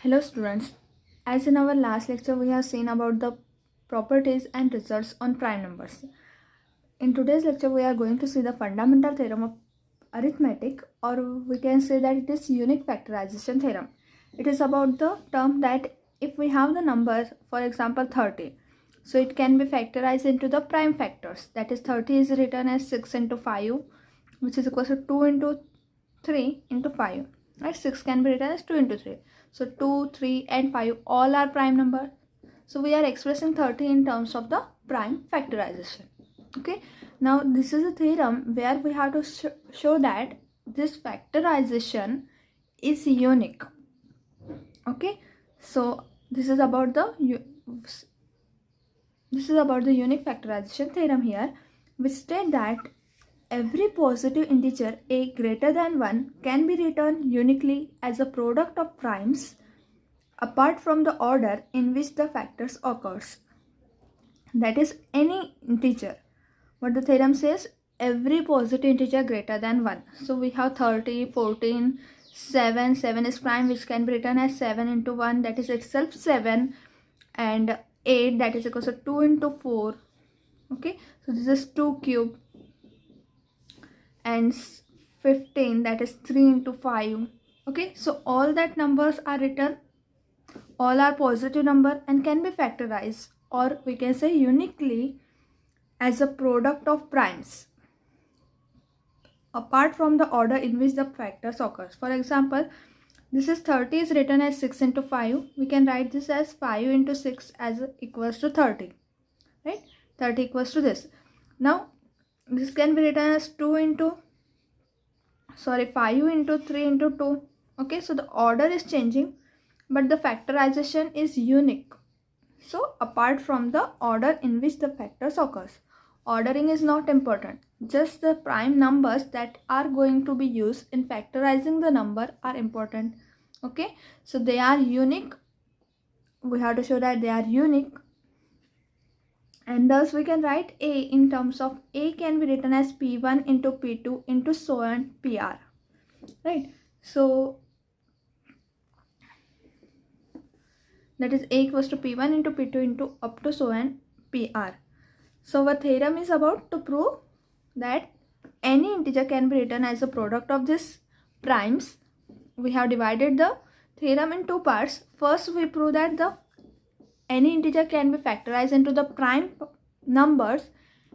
Hello students, as in our last lecture we have seen about the properties and results on prime numbers. In today's lecture we are going to see the fundamental theorem of arithmetic, or we can say that it is unique factorization theorem. It is about the term that if we have the number, for example 30, so it can be factorized into the prime factors. That is 30 is written as 6 into 5, which is equal to 2 into 3 into 5. Right? 6 can be written as 2 into 3. So 2, 3 and 5 all are prime numbers. So we are expressing 30 in terms of the prime factorization. Okay. Now this is a theorem where we have to show that this factorization is unique. Okay. So this is about the unique factorization theorem here, which state that every positive integer a greater than 1 can be written uniquely as a product of primes apart from the order in which the factors occurs. That is any integer. What the theorem says, every positive integer greater than 1. So we have 30, 14, 7. 7 is prime, which can be written as 7 into 1, that is itself 7, and 8, that is equal to 2 into 4. Okay, so this is 2 cube, and 15, that is 3 into 5. Okay, so all that numbers are written, all are positive number and can be factorized, or we can say uniquely, as a product of primes apart from the order in which the factors occurs. For example, this is 30 is written as 6 into 5. We can write this as 5 into 6 as equals to 30. Right? 30 equals to this. Now this can be written as 5 into 3 into 2. Okay, so the order is changing, but the factorization is unique. So apart from the order in which the factors occurs, ordering is not important. Just the prime numbers that are going to be used in factorizing the number are important. Okay, so they are unique. We have to show that they are unique, and thus we can write a in terms of a can be written as p1 into p2 into so on pr. Right? So that is a equals to p1 into p2 into up to so on pr. So our theorem is about to prove that any integer can be written as a product of these primes. We have divided the theorem in two parts. First, we prove that any integer can be factorized into the prime numbers,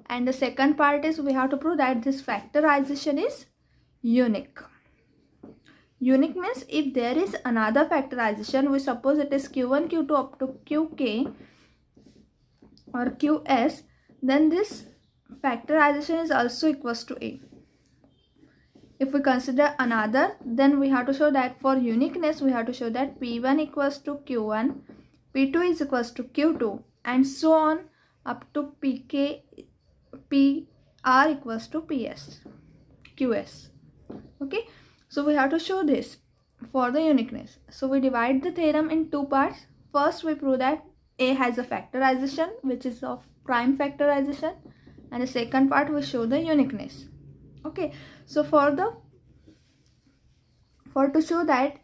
and the second part is we have to prove that this factorization is unique. Unique means if there is another factorization, we suppose it is q1, q2 up to qk or qs, then this factorization is also equals to a. If we consider another, then we have to show that for uniqueness we have to show that p1 equals to q1, p2 is equals to q2, and so on up to pr equals to qs. Okay, so we have to show this for the uniqueness. So we divide the theorem in two parts. First, we prove that a has a factorization which is of prime factorization, and the second part we show the uniqueness. Okay, so to show that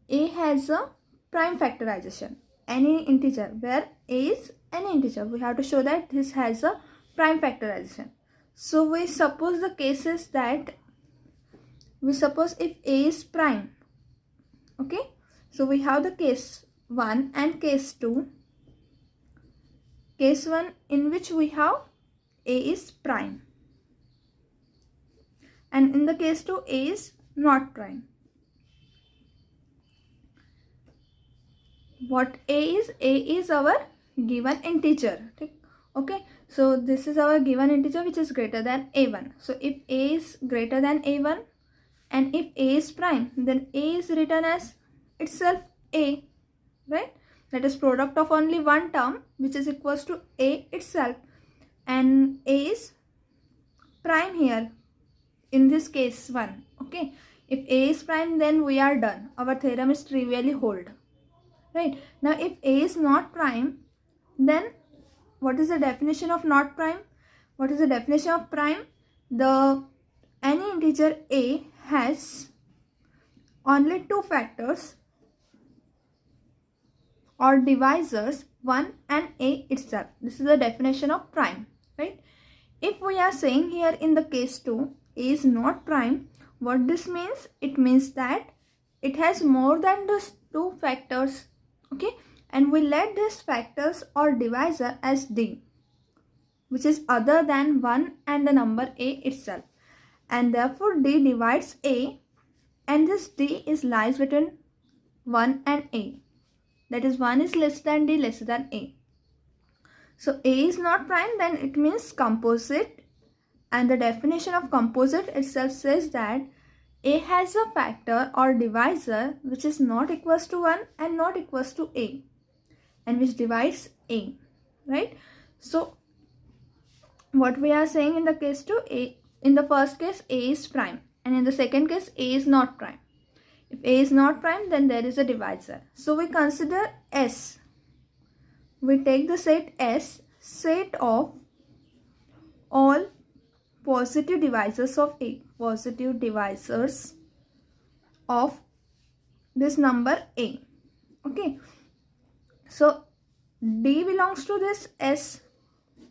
a has a prime factorization, any integer where a is any integer, we have to show that this has a prime factorization. So we suppose the cases that if a is prime. Okay, so we have the case 1 and case 2. Case 1 in which we have a is prime, and in the case 2 a is not prime. What a is our given integer. Okay, so this is our given integer which is greater than a1. So if a is greater than a1 and if a is prime, then a is written as itself a, right? That is product of only one term which is equals to a itself, and a is prime here in this case 1. Okay, if a is prime, then we are done. Our theorem is trivially hold. Right? Now if a is not prime, then what is the definition of not prime? What is the definition of prime? Any integer a has only two factors or divisors 1 and a itself. This is the definition of prime, right? If we are saying here in the case 2, a is not prime, what this means? It means that it has more than these two factors, okay? And we let these factors or divisor as d, which is other than 1 and the number a itself. And therefore d divides a, and this d is lies between 1 and a. That is 1 is less than d, less than a. So a is not prime, then it means composite. And the definition of composite itself says that a has a factor or divisor which is not equals to 1 and not equals to a, and which divides a, right? So what we are saying in the case 2, a, in the first case a is prime, and in the second case a is not prime. If a is not prime, then there is a divisor. So we consider S. We take the set S, set of all positive divisors of a, positive divisors of this number a, okay? So d belongs to this S,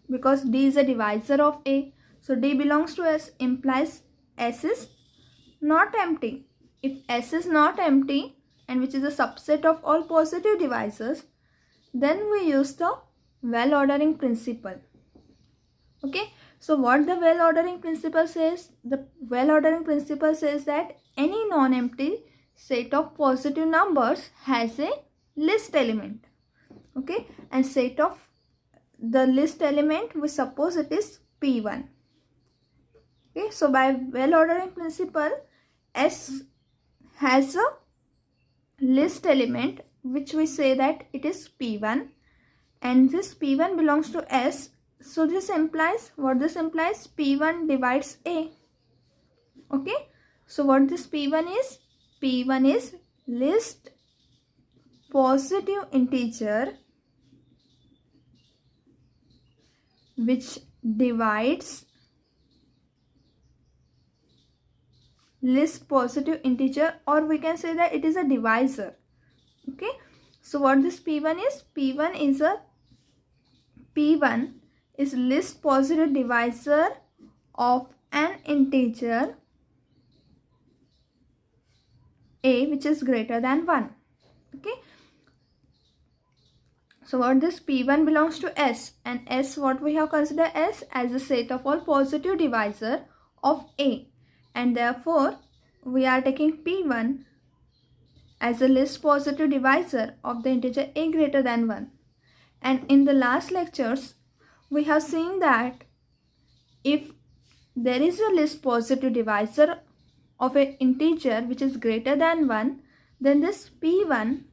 because d is a divisor of a. So d belongs to S implies S is not empty. If S is not empty, and which is a subset of all positive divisors, then we use the well ordering principle, okay? So what the well ordering principle says? The well ordering principle says that any non-empty set of positive numbers has a list element, okay? And set of the list element, we suppose it is P1, okay? So by well ordering principle, S has a list element which we say that it is P1, and this P1 belongs to S. So this implies, what this implies? P1 divides A, okay? So what this P1 is? P1 is list positive integer which divides list positive integer, or we can say that it is a divisor, okay? So what this P1 is? P1 is list positive divisor of an integer a which is greater than 1, okay? So what this P1 belongs to S, and S, what we have considered S as a set of all positive divisor of a, and therefore we are taking P1 as a list positive divisor of the integer a greater than 1. And in the last lectures, we have seen that if there is a list positive divisor of an integer which is greater than 1, then this P1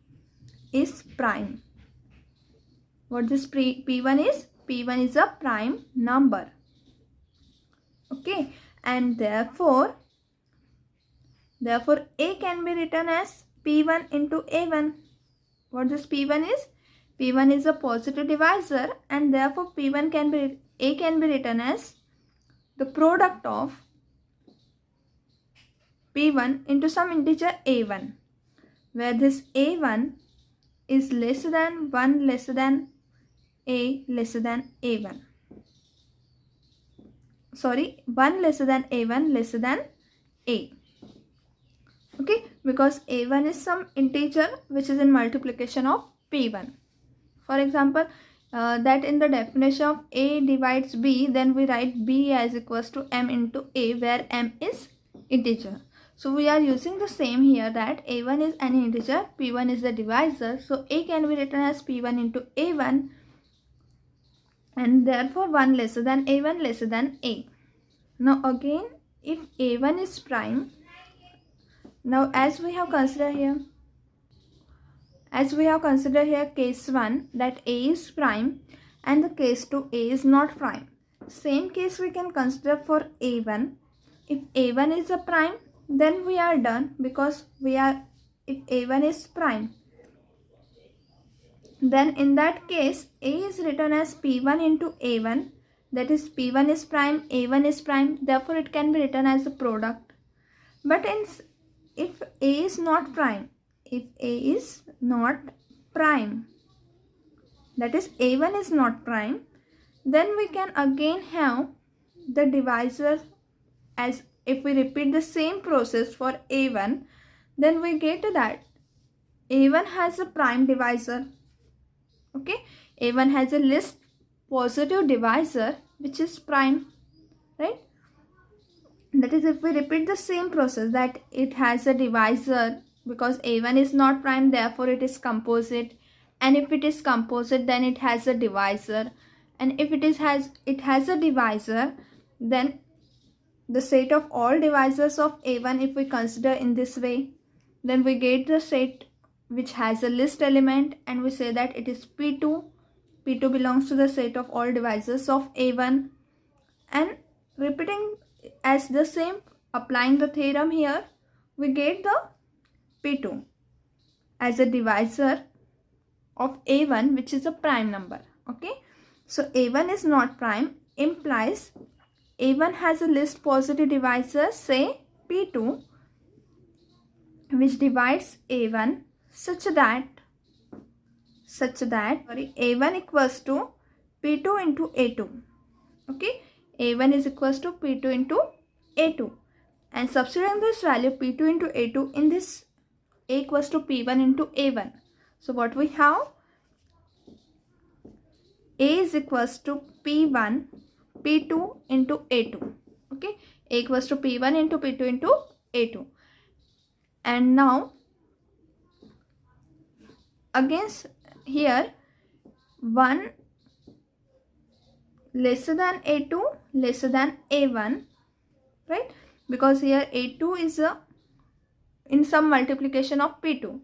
is prime. What this P1 is? P1 is a prime number, okay? And therefore a can be written as P1 into A1. What this P1 is? P1 is a positive divisor, and therefore A can be written as the product of P1 into some integer A1, where this A1 is less than 1 less than A less than A1. Sorry, 1 less than A1 less than A. Okay, because A1 is some integer which is in multiplication of P1. For example, that in the definition of A divides B, then we write B as equals to M into A, where M is integer. So we are using the same here, that A1 is an integer, P1 is the divisor. So A can be written as P1 into A1, and therefore 1 lesser than A1 lesser than A. Now again, if A1 is prime, now as we have considered here case 1, that A is prime, and the case 2 A is not prime. Same case we can consider for A1. If A1 is a prime, then we are done, because if A1 is prime, then in that case A is written as P1 into A1, that is P1 is prime, A1 is prime, therefore it can be written as a product. But if A is not prime, that is A1 is not prime, then we can again have the divisor. As if we repeat the same process for A1, then we get that A1 has a prime divisor. Okay, A1 has a least positive divisor which is prime, right? That is, if we repeat the same process, that it has a divisor, because A1 is not prime, therefore it is composite, and if it is composite, then it has a divisor, and if it has a divisor, then the set of all divisors of A1, if we consider in this way, then we get the set which has a least element, and we say that it is P2. P2 belongs to the set of all divisors of A1, and repeating as the same, applying the theorem here, we get the P2 as a divisor of A1, which is a prime number. Okay, so A1 is not prime implies A1 has a least positive divisor, say P2, which divides A1 such that A1 equals to P2 into A2. Okay, A1 is equals to P2 into A2, and substituting this value P2 into A2 in this A equals to P1 into A1. So what we have, A is equals to P1 P2 into A2. Okay, A equals to P1 into P2 into A2. And now against here 1 lesser than A2 lesser than A1, right? Because here A2 is in some multiplication of P2,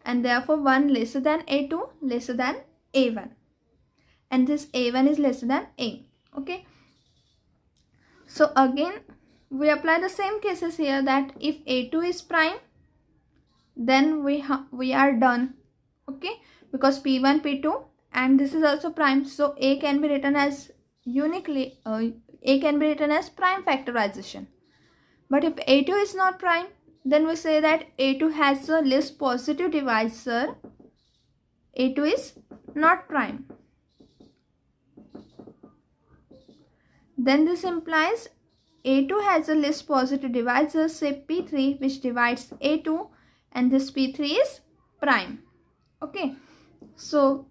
and therefore 1 lesser than A2 lesser than A1, and this A1 is lesser than A. Okay, so again we apply the same cases here, that if A2 is prime, then we are done. Okay, because P1 P2 and this is also prime, so A can be written as uniquely A can be written as prime factorization. But if A2 is not prime, then we say that A2 has a least positive divisor, A2 is not prime. Then this implies A2 has a least positive divisor, say P3, which divides A2, and this P3 is prime. Okay, so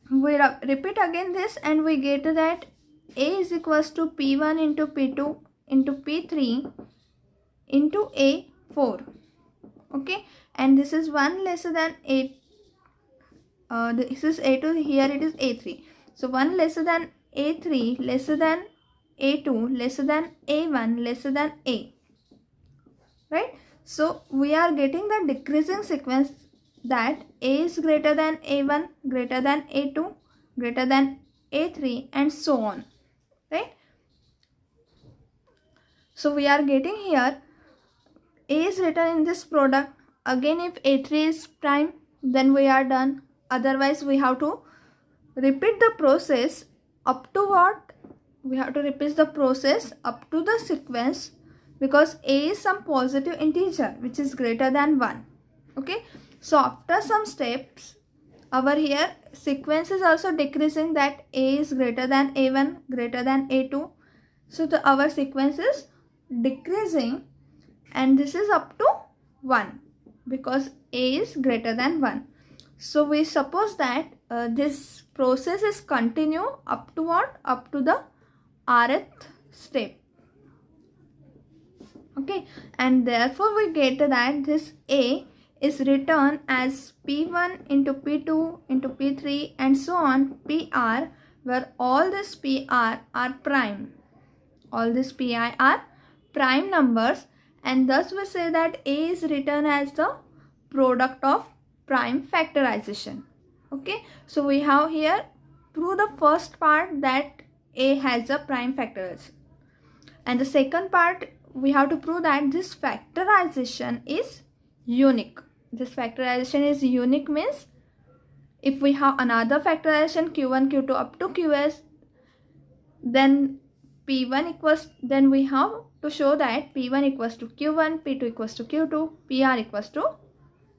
we repeat again this, and we get that A is equals to P1 into P2 into P3 into A4. Okay, and this is 1 lesser than A. This is A2, here it is A3. So 1 lesser than A3 lesser than A2 lesser than A1 lesser than A. Right? So we are getting the decreasing sequence, that A is greater than A1, greater than A2, greater than A3, and so on. Right? So we are getting here A is written in this product. Again, if A3 is prime, then we are done. Otherwise, we have to repeat the process up to what? We have to repeat the process up to the sequence, because A is some positive integer which is greater than 1. Okay, so after some steps, our here sequence is also decreasing, that A is greater than A1, greater than A2. So our sequence is decreasing, and this is up to 1 because A is greater than 1. So we suppose that this process is continue up to what? Up to the rth step. Okay, and therefore we get that this A is written as P1 into P2 into P3 and so on, PR, where all this PR are prime. All these PI are prime numbers, and thus we say that A is written as the product of prime factorization. Okay, so we have here prove the first part, that A has a prime factorization, and the second part we have to prove that this factorization is unique. This factorization is unique means if we have another factorization Q1 Q2 up to Qs, then P1 equals, then we have to show that P1 equals to Q1, P2 equals to Q2, PR equals to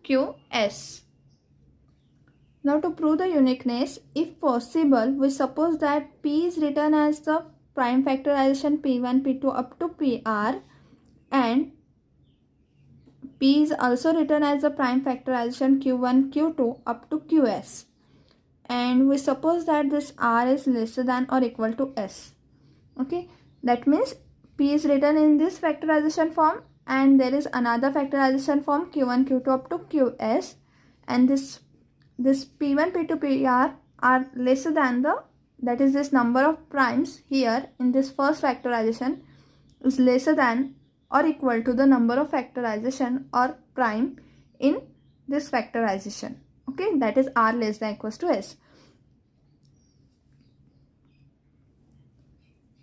Qs. Now to prove the uniqueness, if possible, we suppose that P is written as the prime factorization P1, P2 up to PR, and P is also written as the prime factorization Q1, Q2 up to Qs. And we suppose that this R is lesser than or equal to S. Okay, that means P is written in this factorization form, and there is another factorization form Q1, Q2 up to Qs, and this P1, P2, PR are lesser than that is this number of primes here in this first factorization is lesser than or equal to the number of factorization or prime in this factorization. Okay, that is R less than equals to S,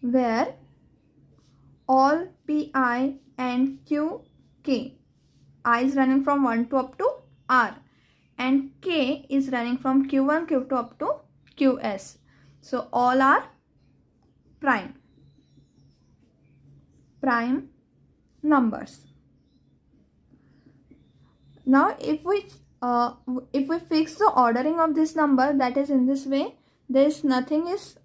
where all Pi and Qk, I is running from 1 to up to R, and K is running from Q1, Q2 up to Qs. So all are prime numbers. Now if we fix the ordering of this number, that is in this way, there is nothing is,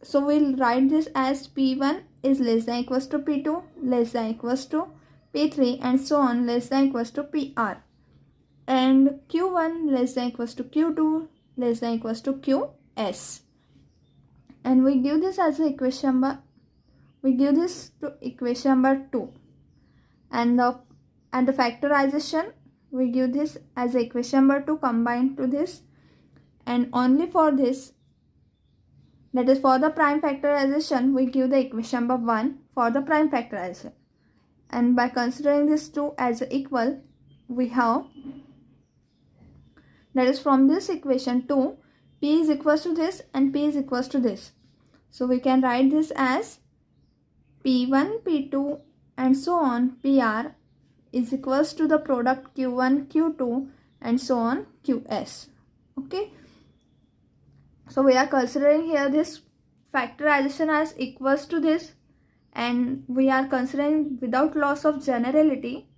so we'll write this as P1 is less than equals to P2 less than equals to P3 and so on less than equals to PR, and Q1 less than equals to Q2 less than equals to Qs, and we give this as equation number, we give this to equation number 2, and the factorization we give this as equation number 2 combined to this, and only for this, that is for the prime factorization, we give the equation number 1 for the prime factorization, and by considering this 2 as equal, we have, that is from this equation 2, P is equals to this and P is equals to this. So we can write this as P1, P2 and so on PR is equals to the product Q1, Q2 and so on Qs. Okay. So we are considering here this factorization as equals to this, and we are considering without loss of generality.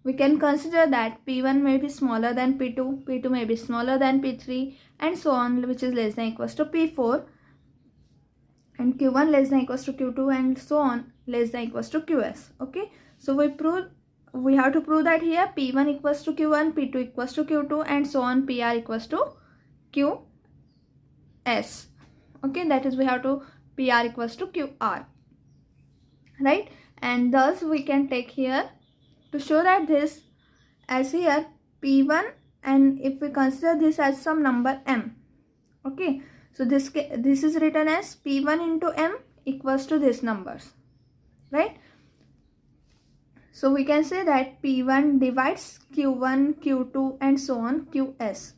We can consider that P1 may be smaller than P2, P2 may be smaller than P3 and so on, which is less than equals to P4, and Q1 less than equals to Q2 and so on less than equals to Qs. Okay, so we have to prove that here P1 equals to Q1, P2 equals to Q2 and so on, PR equals to Qs. Okay, that is we have to PR equals to QR, right? And thus we can take here to show that this as here P1, and if we consider this as some number m. Okay, so this is written as P1 into m equals to these numbers, right? So we can say that P1 divides Q1, Q2 and so on Qs.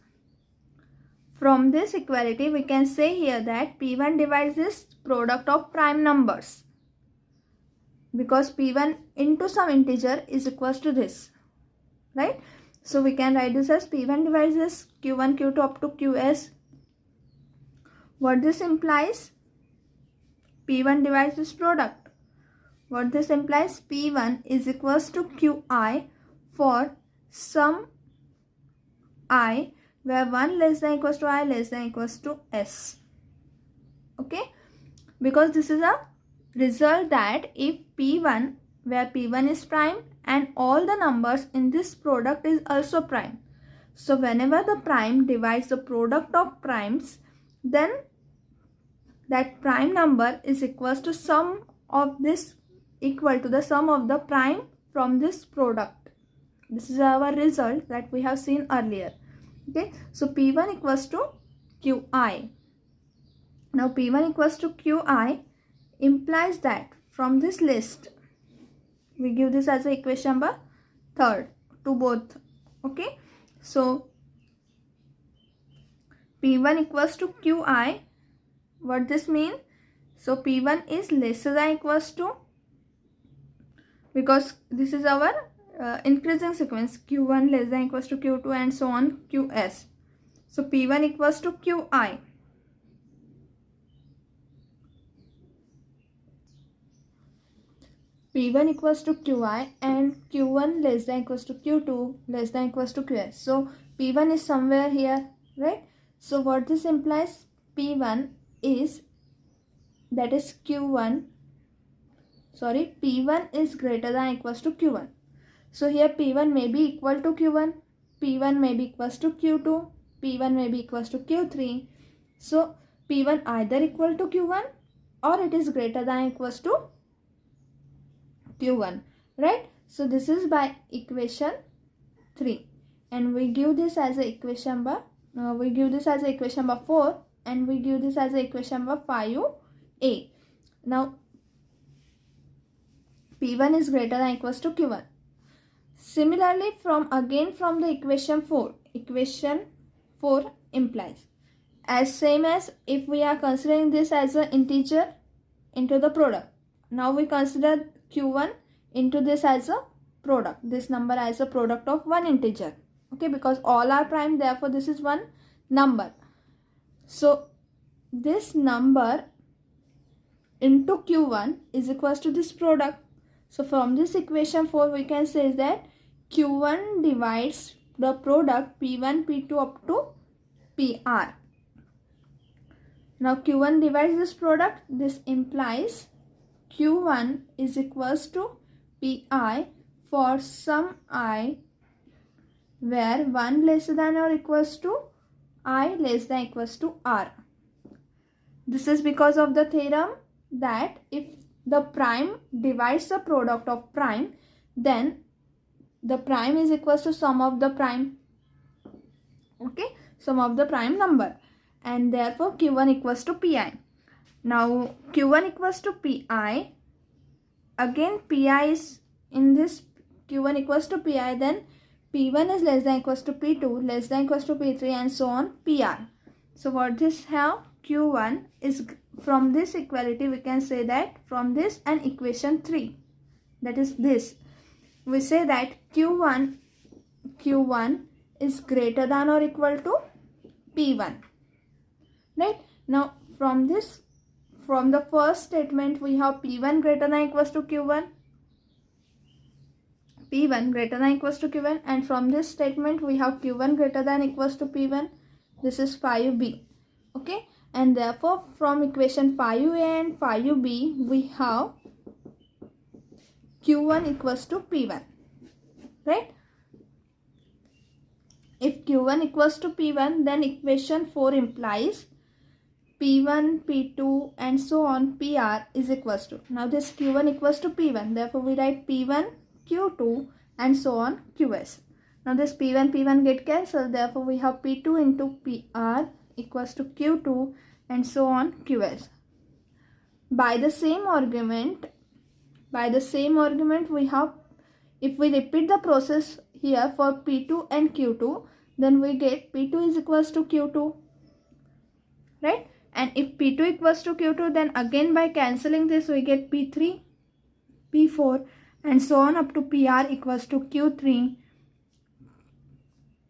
From this equality we can say here that P1 divides this product of prime numbers, because P1 into some integer is equals to this, right? So we can write this as P1 divides this Q1, Q2 up to Qs. What this implies? P1 divides this product. What this implies? P1 is equals to Qi for some I where 1 less than equals to I less than equals to S. Okay, because this is a result that if P1 where P1 is prime and all the numbers in this product is also prime, so whenever the prime divides the product of primes, then that prime number is equals to sum of this, equal to the sum of the prime from this product. This is our result that we have seen earlier. Okay, so P1 equals to Qi. Now P1 equals to Qi implies that from this list we give this as a equation number 3 to both. Okay, so P1 equals to Qi. What this mean? So P1 is lesser than equals to, because this is our increasing sequence, Q1 less than equals to Q2 and so on Qs. So P1 equals to Qi. P1 equals to Qi and Q1 less than equals to Q2 less than equals to Qs. So P1 is somewhere here right? So what this implies, P1 is, that is Q1, sorry, P1 is greater than or equals to Q1. So here P1 may be equal to Q1, P1 may be equals to Q2, P1 may be equals to Q3. So P1 either equal to Q1 or it is greater than or equals to Q1, right? So this is by equation 3, and we give this as a equation number, we give this as a equation number 4, and we give this as a equation number 5a. Now P1 is greater than or equals to Q1. Similarly, from the equation 4 implies as same as if we are considering this as an integer into the product. Now we consider Q1 into this as a product, this number as a product of one integer, okay, because all are prime, therefore this is one number. So this number into Q1 is equals to this product. So from this equation 4 we can say that Q1 divides the product P1, P2 up to PR. Now Q1 divides this product. This implies Q1 is equals to Pi for some I where 1 less than or equals to I less than equals to R. This is because of the theorem that if the prime divides the product of prime, then the prime is equals to sum of the prime, okay, sum of the prime number, and therefore Q1 equals to Pi. Now Q1 equals to Pi, again Pi is in this Q1 equals to Pi, then P1 is less than equals to P2, less than equals to P3, and so on PR. So what this have, Q1 is, from this equality we can say that from this and equation 3, that is this, we say that Q1 is greater than or equal to P1, right? Now from this, from the first statement we have P1 greater than or equals to Q1, P1 greater than or equals to Q1, and from this statement we have Q1 greater than or equals to P1. This is 5b, okay, and therefore from equation 5a and 5b we have Q1 equals to P1, right? If Q1 equals to P1, then equation 4 implies P1, P2 and so on PR is equals to, now this Q1 equals to P1, therefore we write P1, Q2 and so on Qs. Now this P1 get cancelled, therefore we have P2 into PR equals to Q2 and so on Qs. By the same argument we have, if we repeat the process here for P2 and Q2, then we get P2 is equals to Q2, right? And if P2 equals to Q2, then again by cancelling this we get P3, P4 and so on up to PR equals to Q3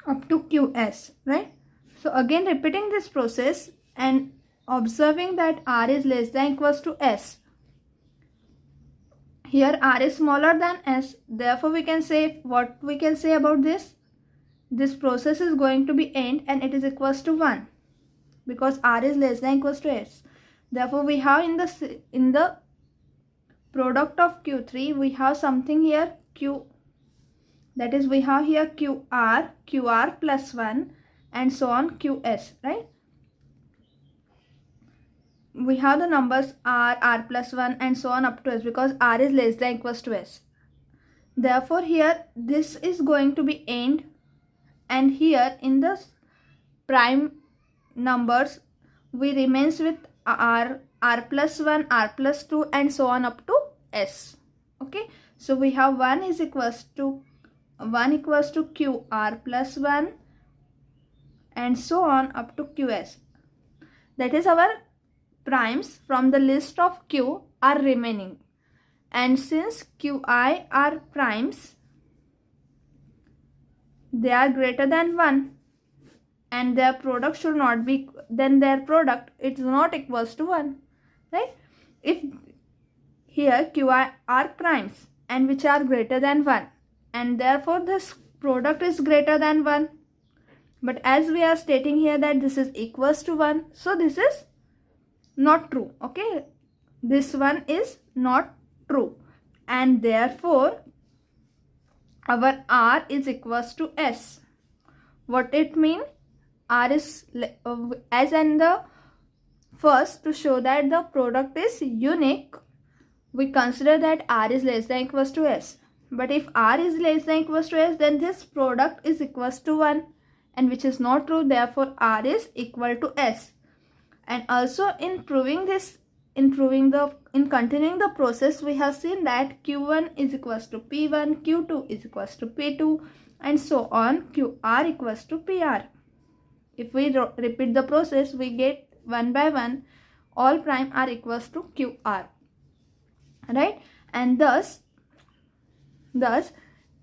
up to Qs, right? So again repeating this process and observing that R is less than equals to S. Here R is smaller than S, therefore we can say, what we can say about this? This process is going to be end and it is equals to 1 because R is less than equals to S. Therefore we have in the product of Q3 we have something here Q, that is we have here QR plus 1 and so on Qs, right? We have the numbers R plus 1 and so on up to S because R is less than equals to S. Therefore here this is going to be end, and here in the prime numbers we remains with R plus 1, R plus 2 and so on up to S, okay. So we have 1 equals to QR plus 1 and so on up to Qs. That is our primes from the list of Q are remaining, and since Qi are primes, they are greater than 1 and their product should not be, then their product is not equals to 1, right? If here Qi are primes and which are greater than 1 and therefore this product is greater than 1, But as we are stating here that this is equals to 1, so this is not true. Okay, this one is not true, and therefore our R is equals to S. What it mean? R is as in the first, to show that the product is unique, we consider that R is less than equals to S. But if R is less than equals to S, then this product is equals to 1, and which is not true. Therefore R is equal to S. And also in proving this, in continuing the process, we have seen that Q1 is equals to P1, Q2 is equals to P2, and so on, QR equals to PR. If we repeat the process, we get one by one all prime are equals to QR, right? And thus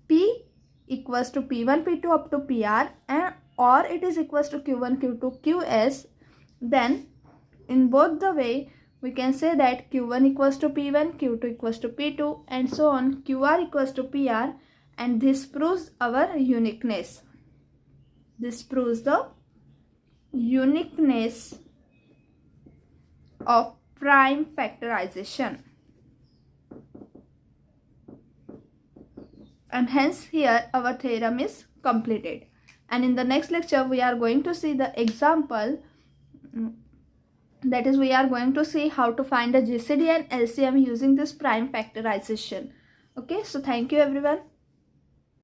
P equals to P1, P2 up to PR, and or it is equals to Q1, Q2, QS. Then in both the way, we can say that Q1 equals to P1, Q2 equals to P2, and so on, QR equals to PR, and this proves our uniqueness. This proves the uniqueness of prime factorization. And hence here our theorem is completed. And in the next lecture we are going to see the example, that is, we are going to see how to find the GCD and LCM using this prime factorization. Okay, so thank you everyone.